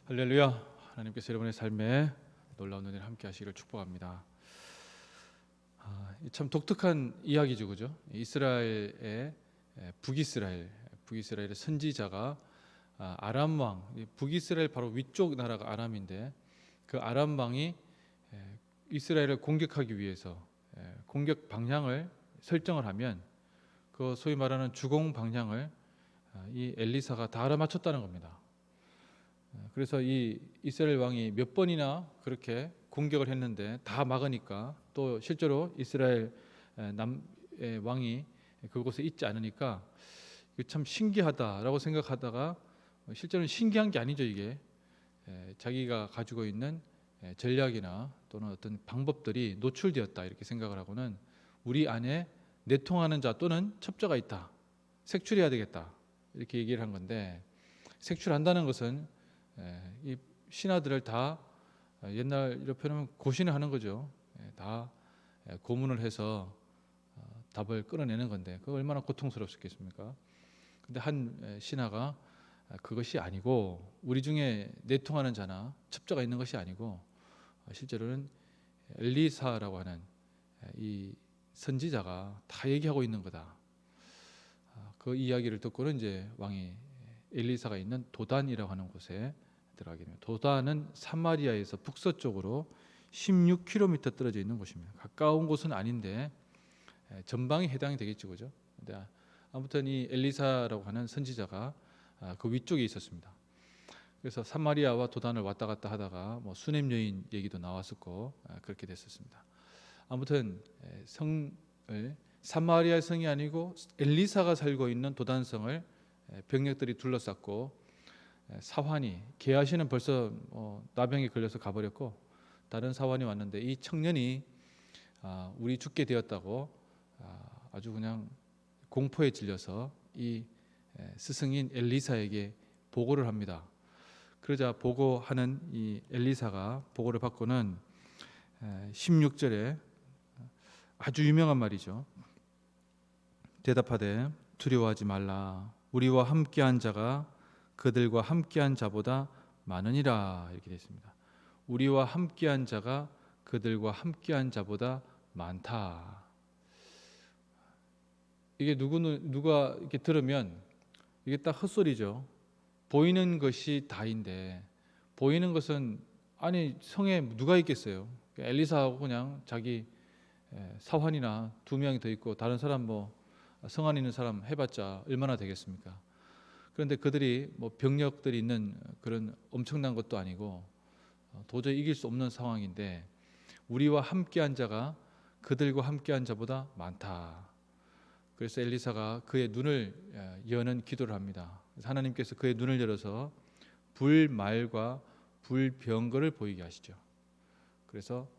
할렐루야. 하나님께서 여러분의 삶에 놀라운 은혜를 함께 하시기를 축복합니다. 참 독특한 이야기죠, 그죠? 이스라엘의 북이스라엘의 선지자가 아람 왕, 북이스라엘 바로 위쪽 나라가 아람인데 그 아람 왕이 이스라엘을 공격하기 위해서 공격 방향을 설정을 하면 그 소위 말하는 주공 방향을 이 엘리사가 다 알아맞혔다는 겁니다. 그래서 이 이스라엘 왕이 몇 번이나 그렇게 공격을 했는데 다 막으니까 또 실제로 이스라엘 남의 왕이 그곳에 있지 않으니까 참 신기하다라고 생각하다가 실제로는 신기한 게 아니죠. 이게 자기가 가지고 있는 전략이나 또는 어떤 방법들이 노출되었다 이렇게 생각을 하고는 우리 안에 내통하는 자 또는 첩자가 있다, 색출해야 되겠다 이렇게 얘기를 한 건데, 색출한다는 것은 이 신하들을 다 옛날로 표현하면 고신을 하는 거죠. 다 고문을 해서 답을 끌어내는 건데 그 얼마나 고통스럽겠습니까? 근데 한 신하가 그것이 아니고 우리 중에 내통하는 자나 첩자가 있는 것이 아니고 실제로는 엘리사라고 하는 이 선지자가 다 얘기하고 있는 거다. 그 이야기를 듣고는 이제 왕이 엘리사가 있는 도단이라고 하는 곳에 들어가게 됩니다. 도단은 사마리아에서 북서쪽으로 16km 떨어져 있는 곳입니다. 가까운 곳은 아닌데 전방에 해당이 되겠죠, 그죠? 근데 아무튼 이 엘리사라고 하는 선지자가 그 위쪽에 있었습니다. 그래서 사마리아와 도단을 왔다 갔다 하다가 뭐 수냄 여인 얘기도 나왔었고 그렇게 됐었습니다. 아무튼 성을 사마리아 성이 아니고 엘리사가 살고 있는 도단성을 병력들이 둘러쌌고 사환이 게하시는 벌써 나병에 걸려서 가버렸고 다른 사환이 왔는데 이 청년이 우리 죽게 되었다고 아주 그냥 공포에 질려서 이 스승인 엘리사에게 보고를 합니다. 그러자 보고하는 이 엘리사가 보고를 받고는 16절에 아주 유명한 말이죠. 대답하되 두려워하지 말라. 우리와 함께한 자가 그들과 함께한 자보다 많으니라. 이렇게 되어 있습니다. 우리와 함께한 자가 그들과 함께한 자보다 많다. 이게 누가 이렇게 들으면 이게 딱 헛소리죠. 보이는 것이 다인데 보이는 것은 아니 성에 누가 있겠어요? 엘리사하고 그냥 자기 사환이나 2명이 더 있고 다른 사람 뭐 성 안에 있는 사람 해봤자 얼마나 되겠습니까? 그런데 그들이 뭐 병력들이 있는 그런 엄청난 것도 아니고 도저히 이길 수 없는 상황인데 우리와 함께한 자가 그들과 함께한 자보다 많다. 그래서 엘리사가 그의 눈을 여는 기도를 합니다. 그래서 하나님께서 그의 눈을 열어서 불말과 불병거를 보이게 하시죠. 그래서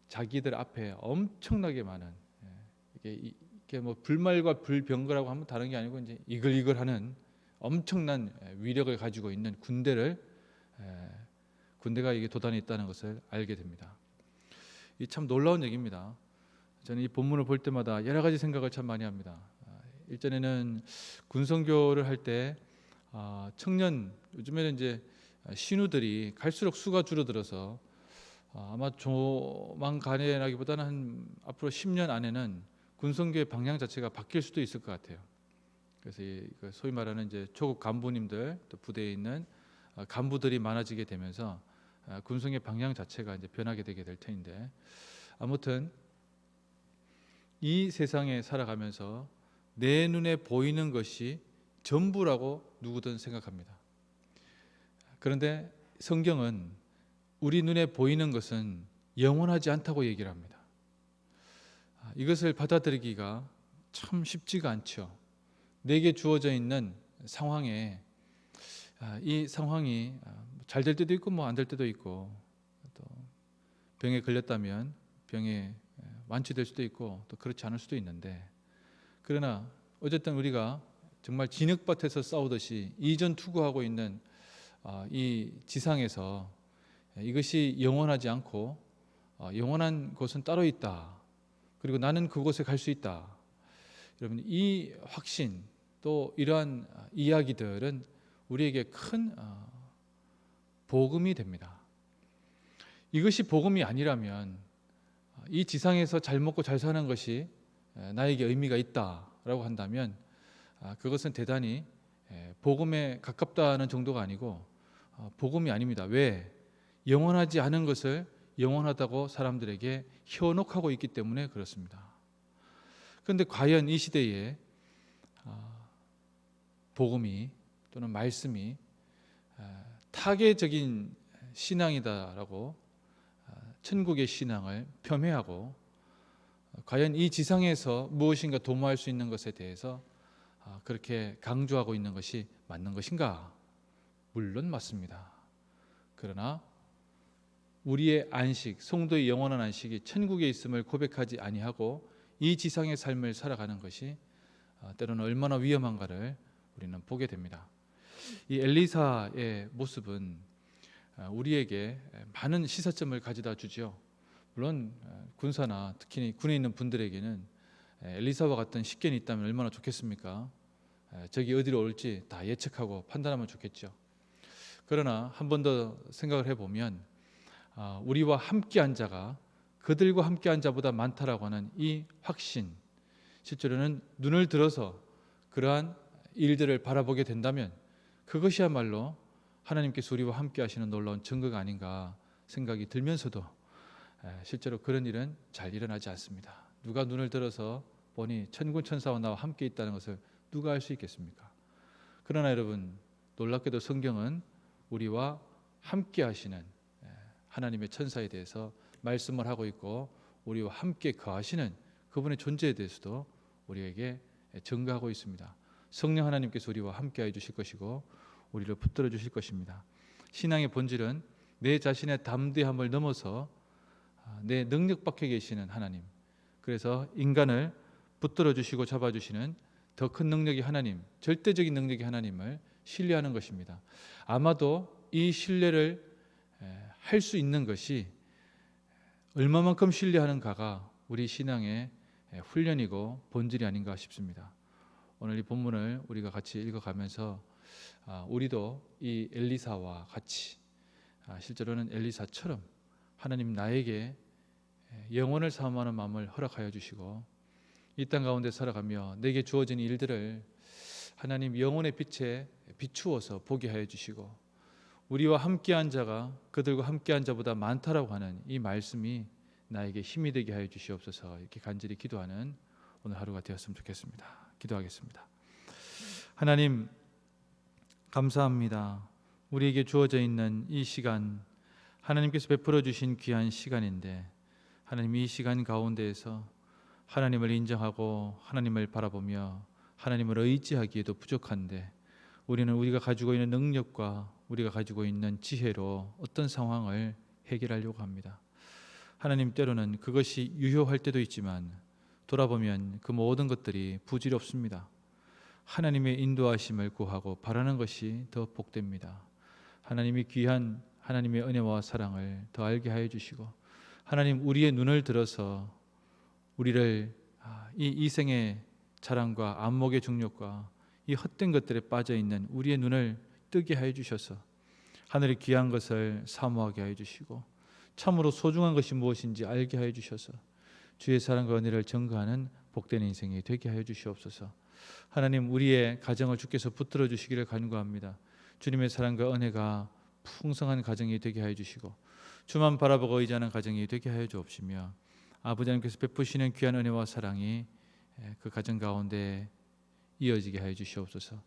자기들 앞에 엄청나게 많은 이게 뭐 불말과 불병거라고 하면 다른 게 아니고 이제 이글이글하는 엄청난 위력을 가지고 있는 군대가 이게 도단에 있다는 것을 알게 됩니다. 이 참 놀라운 얘기입니다. 저는 이 본문을 볼 때마다 여러 가지 생각을 참 많이 합니다. 일전에는 군성교를 할 때 청년 요즘에는 이제 신우들이 갈수록 수가 줄어들어서 아마 조만간에라기보다는 한 앞으로 10년 안에는 군성교의 방향 자체가 바뀔 수도 있을 것 같아요. 그래서 소위 말하는 이제 초급 간부님들 또 부대에 있는 간부들이 많아지게 되면서 군성의 방향 자체가 이제 변하게 되게 될 텐데, 아무튼 이 세상에 살아가면서 내 눈에 보이는 것이 전부라고 누구든 생각합니다. 그런데 성경은 우리 눈에 보이는 것은 영원하지 않다고 얘기를 합니다. 이것을 받아들이기가 참 쉽지가 않죠. 내게 주어져 있는 상황에 이 상황이 잘 될 때도 있고 뭐 안 될 때도 있고, 또 병에 걸렸다면 병에 완치될 수도 있고 또 그렇지 않을 수도 있는데, 그러나 어쨌든 우리가 정말 진흙밭에서 싸우듯이 이전투구하고 있는 이 지상에서 이것이 영원하지 않고 영원한 곳은 따로 있다. 그리고 나는 그곳에 갈 수 있다. 여러분, 이 확신 또 이러한 이야기들은 우리에게 큰 복음이 됩니다. 이것이 복음이 아니라면 이 지상에서 잘 먹고 잘 사는 것이 나에게 의미가 있다라고 한다면 그것은 대단히 복음에 가깝다는 정도가 아니고 복음이 아닙니다. 왜? 영원하지 않은 것을 영원하다고 사람들에게 현혹하고 있기 때문에 그렇습니다. 그런데 과연 이 시대에 복음이 또는 말씀이 타계적인 신앙이다라고 천국의 신앙을 폄훼하고 과연 이 지상에서 무엇인가 도모할 수 있는 것에 대해서 그렇게 강조하고 있는 것이 맞는 것인가? 물론 맞습니다. 그러나 우리의 안식, 성도의 영원한 안식이 천국에 있음을 고백하지 아니하고 이 지상의 삶을 살아가는 것이 때로는 얼마나 위험한가를 우리는 보게 됩니다. 이 엘리사의 모습은 우리에게 많은 시사점을 가져다 주죠. 물론 군사나 특히 군에 있는 분들에게는 엘리사와 같은 식견이 있다면 얼마나 좋겠습니까? 적이 어디로 올지 다 예측하고 판단하면 좋겠죠. 그러나 한 번 더 생각을 해보면 우리와 함께한 자가 그들과 함께한 자보다 많다라고 하는 이 확신, 실제로는 눈을 들어서 그러한 일들을 바라보게 된다면 그것이야말로 하나님께서 우리와 함께 하시는 놀라운 증거가 아닌가 생각이 들면서도 실제로 그런 일은 잘 일어나지 않습니다. 누가 눈을 들어서 보니 천군천사와 나와 함께 있다는 것을 누가 알 수 있겠습니까? 그러나 여러분, 놀랍게도 성경은 우리와 함께 하시는 하나님의 천사에 대해서 말씀을 하고 있고 우리와 함께 거하시는 그분의 존재에 대해서도 우리에게 증거하고 있습니다. 성령 하나님께서 우리와 함께해 주실 것이고 우리를 붙들어 주실 것입니다. 신앙의 본질은 내 자신의 담대함을 넘어서 내 능력 밖에 계시는 하나님, 그래서 인간을 붙들어 주시고 잡아 주시는 더 큰 능력이 하나님, 절대적인 능력이 하나님을 신뢰하는 것입니다. 아마도 이 신뢰를 할 수 있는 것이 얼마만큼 신뢰하는가가 우리 신앙의 훈련이고 본질이 아닌가 싶습니다. 오늘 이 본문을 우리가 같이 읽어가면서 우리도 이 엘리사와 같이 실제로는 엘리사처럼 하나님 나에게 영혼을 사모하는 마음을 허락하여 주시고 이 땅 가운데 살아가며 내게 주어진 일들을 하나님 영혼의 빛에 비추어서 보게 하여 주시고 우리와 함께한 자가 그들과 함께한 자보다 많다라고 하는 이 말씀이 나에게 힘이 되게 하여 주시옵소서. 이렇게 간절히 기도하는 오늘 하루가 되었으면 좋겠습니다. 기도하겠습니다. 하나님 감사합니다. 우리에게 주어져 있는 이 시간 하나님께서 베풀어 주신 귀한 시간인데 하나님 이 시간 가운데에서 하나님을 인정하고 하나님을 바라보며 하나님을 의지하기에도 부족한데 우리는 우리가 가지고 있는 능력과 우리가 가지고 있는 지혜로 어떤 상황을 해결하려고 합니다. 하나님 때로는 그것이 유효할 때도 있지만 돌아보면 그 모든 것들이 부질없습니다. 하나님의 인도하심을 구하고 바라는 것이 더 복됩니다. 하나님이 귀한 하나님의 은혜와 사랑을 더 알게 하여 주시고 하나님 우리의 눈을 들어서 우리를 이 이생의 자랑과 안목의 중력과 이 헛된 것들에 빠져 있는 우리의 눈을 뜨게 하여 주셔서 하늘의 귀한 것을 사모하게 하여 주시고 참으로 소중한 것이 무엇인지 알게 하여 주셔서 주의 사랑과 은혜를 증거하는 복된 인생이 되게 하여 주시옵소서. 하나님 우리의 가정을 주께서 붙들어 주시기를 간구합니다. 주님의 사랑과 은혜가 풍성한 가정이 되게 하여 주시고 주만 바라보고 의지하는 가정이 되게 하여 주옵시며 아버지 하나님께서 베푸시는 귀한 은혜와 사랑이 그 가정 가운데 이어지게 하여 주시옵소서.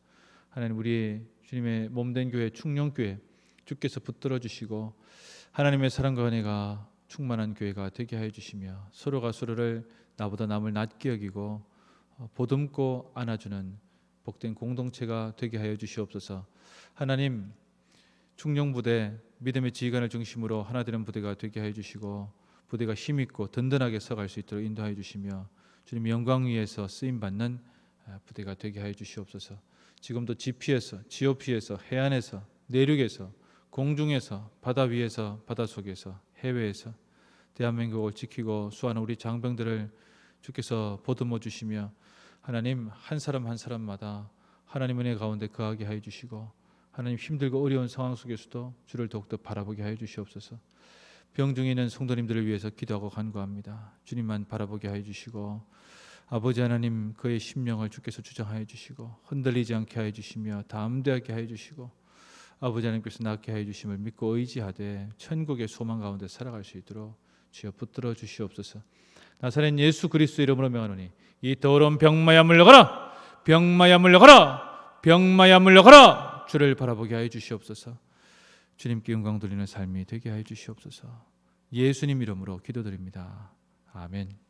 하나님 우리 주님의 몸된 교회 충령교회 주께서 붙들어 주시고 하나님의 사랑과 은혜가 충만한 교회가 되게 하여 주시며 서로가 서로를 나보다 남을 낮게 여기고 보듬고 안아주는 복된 공동체가 되게 하여 주시옵소서. 하나님 충령부대 믿음의 지휘관을 중심으로 하나 되는 부대가 되게 하여 주시고 부대가 힘있고 든든하게 서갈 수 있도록 인도하여 주시며 주님 영광 위에서 쓰임받는 부대가 되게 하여 주시옵소서. 지금도 지피에서 지오피에서 해안에서 내륙에서 공중에서 바다 위에서 바다 속에서 해외에서 대한민국을 지키고 수하는 우리 장병들을 주께서 보듬어 주시며 하나님 한 사람 한 사람마다 하나님 은혜 가운데 거하게 하여 주시고 하나님 힘들고 어려운 상황 속에서도 주를 더욱더 바라보게 하여 주시옵소서. 병 중에 있는 성도님들을 위해서 기도하고 간구합니다. 주님만 바라보게 하여 주시고 아버지 하나님 그의 심령을 주께서 주장하여 주시고 흔들리지 않게 하여 주시며 담대하게 하여 주시고 아버지 하나님께서 낫게 하여 주심을 믿고 의지하되 천국의 소망 가운데 살아갈 수 있도록 주여 붙들어 주시옵소서. 나사렛 예수 그리스도 이름으로 명하노니 이 더러운 병마야 물러가라, 병마야 물러가라, 병마야 물러가라. 주를 바라보게 하여 주시옵소서. 주님께 영광 돌리는 삶이 되게 하여 주시옵소서. 예수님 이름으로 기도드립니다. 아멘.